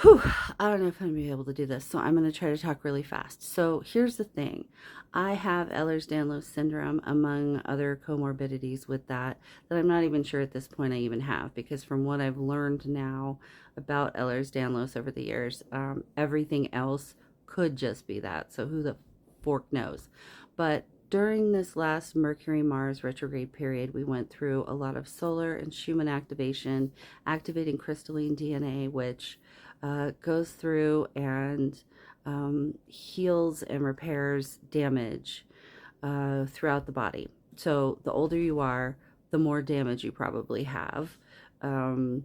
Whew, I don't know if I'm going to be able to do this, so I'm going to try to talk really fast. So here's the thing. I have Ehlers-Danlos syndrome, among other comorbidities with that I'm not even sure at this point I even have, because from what I've learned now about Ehlers-Danlos over the years, everything else could just be that. So who the fork knows? But during this last Mercury-Mars retrograde period, we went through a lot of solar and Schumann activation, activating crystalline DNA, which goes through and heals and repairs damage throughout the body. So the older you are, the more damage you probably have. And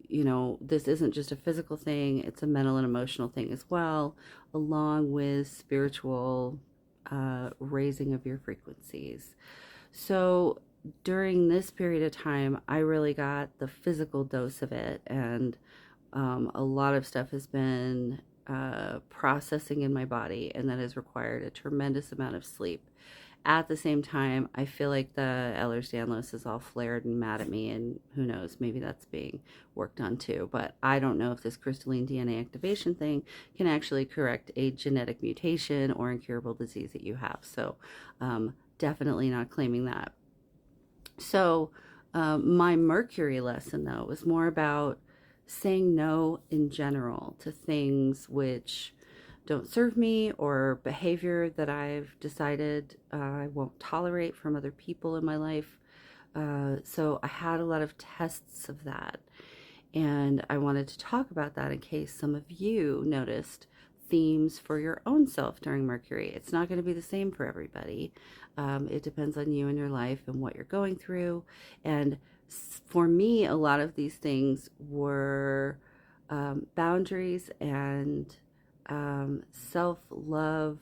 you know, this isn't just a physical thing, it's a mental and emotional thing as well, along with spiritual raising of your frequencies. So during this period of time, I really got the physical dose of it, and a lot of stuff has been processing in my body, and that has required a tremendous amount of sleep. At the same time, I feel like the Ehlers-Danlos is all flared and mad at me, and who knows, maybe that's being worked on too. But I don't know if this crystalline DNA activation thing can actually correct a genetic mutation or incurable disease that you have. So definitely not claiming that. So my Mercury lesson, though, was more about saying no in general to things which don't serve me, or behavior that I've decided I won't tolerate from other people in my life. So I had a lot of tests of that. And I wanted to talk about that in case some of you noticed themes for your own self during Mercury. It's not going to be the same for everybody. It depends on you and your life and what you're going through. And for me, a lot of these things were boundaries and self-love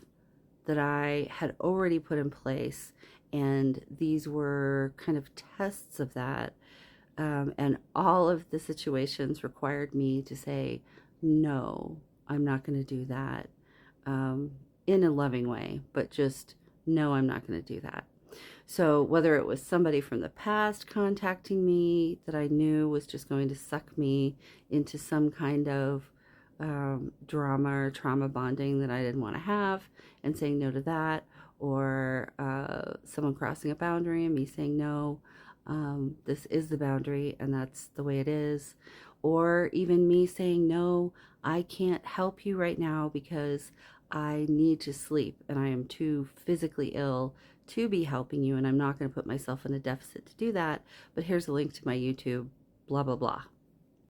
that I had already put in place. And these were kind of tests of that. And all of the situations required me to say, no, I'm not going to do that, in a loving way, but just, no, I'm not going to do that. So whether it was somebody from the past contacting me that I knew was just going to suck me into some kind of drama or trauma bonding that I didn't want to have, and saying no to that, or someone crossing a boundary and me saying no, this is the boundary and that's the way it is. Or even me saying, no, I can't help you right now because I need to sleep and I am too physically ill to be helping you, and I'm not going to put myself in a deficit to do that, but here's a link to my YouTube, blah, blah, blah.